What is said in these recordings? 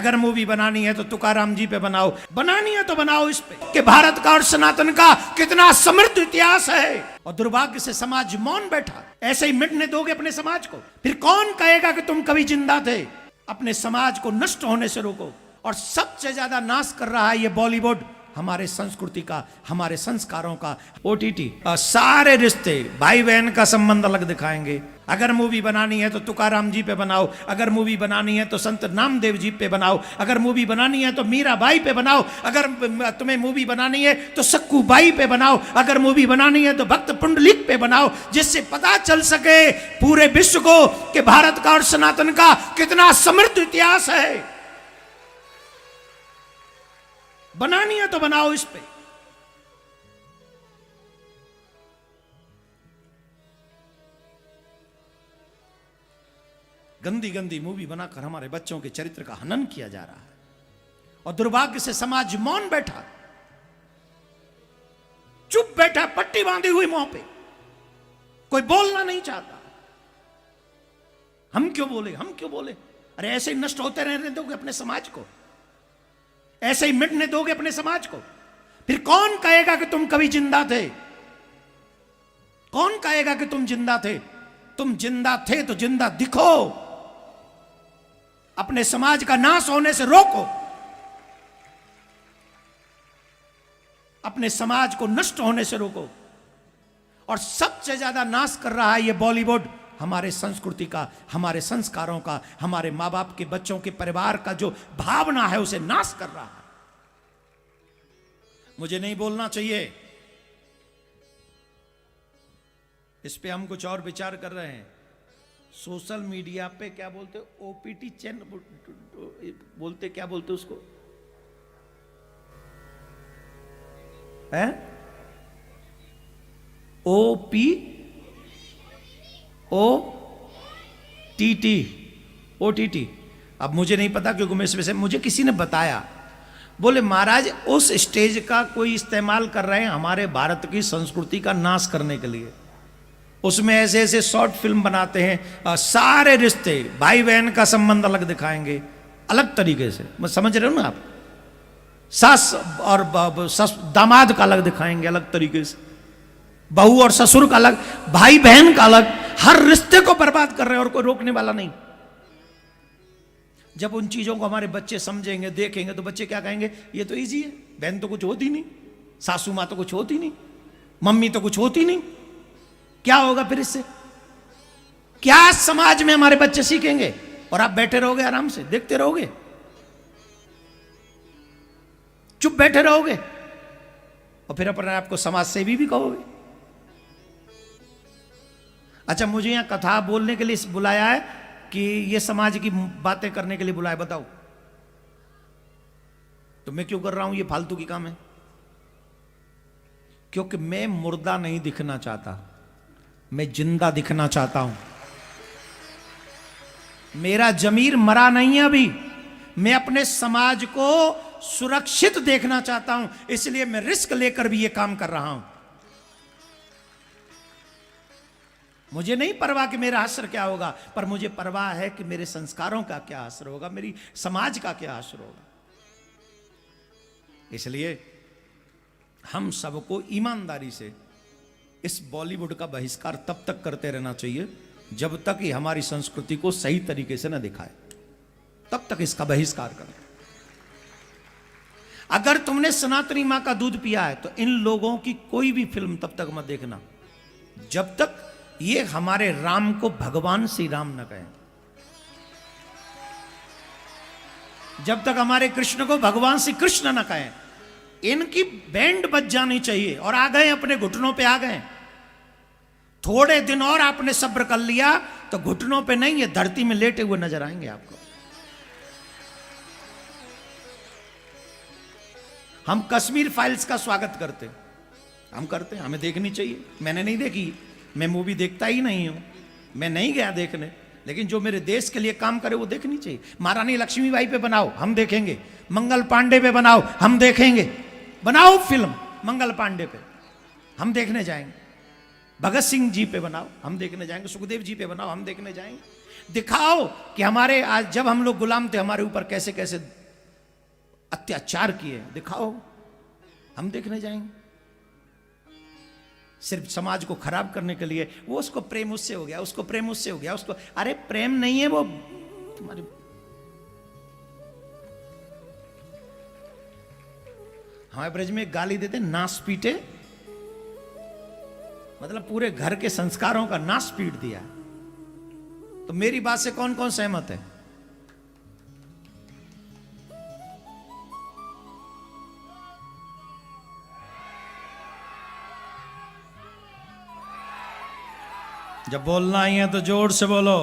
अगर मूवी बनानी है तो तुकाराम जी पे बनाओ, बनानी है तो बनाओ इस पे कि भारत का और सनातन का कितना समृद्ध इतिहास है। और दुर्भाग्य से समाज मौन बैठा। ऐसे ही मिटने दोगे अपने समाज को, फिर कौन कहेगा कि तुम कभी जिंदा थे। अपने समाज को नष्ट होने से रोको। और सबसे ज्यादा नाश कर रहा है ये बॉलीवुड, हमारे संस्कृति का, हमारे संस्कारों का। ओटीटी सारे रिश्ते भाई बहन का संबंध अलग दिखाएंगे। अगर मूवी बनानी है तो तुकाराम जी पे बनाओ, अगर मूवी बनानी है तो संत नामदेव जी पे बनाओ, अगर मूवी बनानी है तो मीराबाई पे बनाओ, अगर तुम्हें मूवी बनानी है तो सक्कू बाई पे बनाओ, अगर मूवी बनानी है तो भक्त पुंडलिक पे बनाओ, जिससे पता चल सके पूरे विश्व को कि भारत का और सनातन का कितना समृद्ध इतिहास है। बनानी है तो बनाओ इस पे। गंदी गंदी मूवी बनाकर हमारे बच्चों के चरित्र का हनन किया जा रहा है। और दुर्भाग्य से समाज मौन बैठा, चुप बैठा, पट्टी बांधी हुई मुंह पे, कोई बोलना नहीं चाहता। हम क्यों बोले, हम क्यों बोले। अरे ऐसे ही नष्ट होते रहने दोगे अपने समाज को, ऐसे ही मिटने दोगे अपने समाज को, फिर कौन कहेगा कि तुम कभी जिंदा थे। कौन कहेगा कि तुम जिंदा थे। तुम जिंदा थे तो जिंदा दिखो, अपने समाज का नाश होने से रोको, अपने समाज को नष्ट होने से रोको। और सबसे ज्यादा नाश कर रहा है ये बॉलीवुड, हमारे संस्कृति का, हमारे संस्कारों का, हमारे माँ बाप के, बच्चों के, परिवार का जो भावना है उसे नाश कर रहा है। मुझे नहीं बोलना चाहिए, इस पे हम कुछ और विचार कर रहे हैं। सोशल मीडिया पे क्या बोलते, ओपीटी चैनल बोलते, क्या बोलते उसको, है ओपी ओटीटी। अब मुझे नहीं पता क्योंकि मैं इसमें से, मुझे किसी ने बताया, बोले महाराज उस स्टेज का कोई इस्तेमाल कर रहे हैं हमारे भारत की संस्कृति का नाश करने के लिए। उसमें ऐसे ऐसे शॉर्ट फिल्म बनाते हैं, सारे रिश्ते भाई बहन का संबंध अलग दिखाएंगे, अलग तरीके से। मैं समझ रहे हो ना आप, सास और दामाद का अलग दिखाएंगे अलग तरीके से, बहू और ससुर का अलग, भाई बहन का अलग, हर रिश्ते को बर्बाद कर रहे हैं और कोई रोकने वाला नहीं। जब उन चीजों को हमारे बच्चे समझेंगे, देखेंगे, तो बच्चे क्या कहेंगे, ये तो इजी है, बहन तो कुछ होती नहीं, सासू माँ तो कुछ होती नहीं, मम्मी तो कुछ होती नहीं। क्या होगा फिर इससे, क्या समाज में हमारे बच्चे सीखेंगे। और आप बैठे रहोगे आराम से, देखते रहोगे, चुप बैठे रहोगे, और फिर अपने आप को समाज सेवी भी कहोगे। अच्छा, मुझे यहां कथा बोलने के लिए बुलाया है कि ये समाज की बातें करने के लिए बुलाया, बताओ तो मैं क्यों कर रहा हूं, ये फालतू की काम है। क्योंकि मैं मुर्दा नहीं दिखना चाहता, मैं जिंदा दिखना चाहता हूं। मेरा जमीर मरा नहीं है अभी, मैं अपने समाज को सुरक्षित देखना चाहता हूं, इसलिए मैं रिस्क लेकर भी ये काम कर रहा हूं। मुझे नहीं परवाह कि मेरा असर क्या होगा, पर मुझे परवाह है कि मेरे संस्कारों का क्या असर होगा, मेरी समाज का क्या असर होगा। इसलिए हम सबको ईमानदारी से इस बॉलीवुड का बहिष्कार तब तक करते रहना चाहिए जब तक ये हमारी संस्कृति को सही तरीके से न दिखाए, तब तक इसका बहिष्कार करें। अगर तुमने सनातनी मां का दूध पिया है तो इन लोगों की कोई भी फिल्म तब तक मत देखना जब तक ये हमारे राम को भगवान श्री राम न कहें, जब तक हमारे कृष्ण को भगवान श्री कृष्ण न कहें। इनकी बैंड बज जानी चाहिए। और आ गए, अपने घुटनों पे आ गए। थोड़े दिन और आपने सब्र कर लिया तो घुटनों पे नहीं, ये धरती में लेटे हुए नजर आएंगे आपको। हम कश्मीर फाइल्स का स्वागत करते, हम करते, हमें देखनी चाहिए। मैंने नहीं देखी, मैं मूवी देखता ही नहीं हूं, मैं नहीं गया देखने, लेकिन जो मेरे देश के लिए काम करे वो देखनी चाहिए। महारानी लक्ष्मीबाई पे बनाओ, हम देखेंगे। मंगल पांडे पे बनाओ, हम देखेंगे। बनाओ फिल्म मंगल पांडे पे, हम देखने जाएंगे। भगत सिंह जी पे बनाओ, हम देखने जाएंगे। सुखदेव जी पे बनाओ, हम देखने जाएंगे। दिखाओ कि हमारे आज जब हम लोग गुलाम थे हमारे ऊपर कैसे कैसे अत्याचार किए, दिखाओ, हम देखने जाएंगे। सिर्फ समाज को खराब करने के लिए, वो उसको प्रेम उससे हो गया, उसको प्रेम उससे हो गया, उसको, अरे प्रेम नहीं है वो तुम्हारे। हमारे ब्रज में गाली देते नाश पीटे, मतलब पूरे घर के संस्कारों का नाश पीट दिया। तो मेरी बात से कौन कौन सहमत है? जब बोलना ही है तो जोर से बोलो,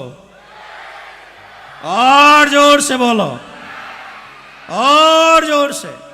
और जोर से बोलो, और जोर से।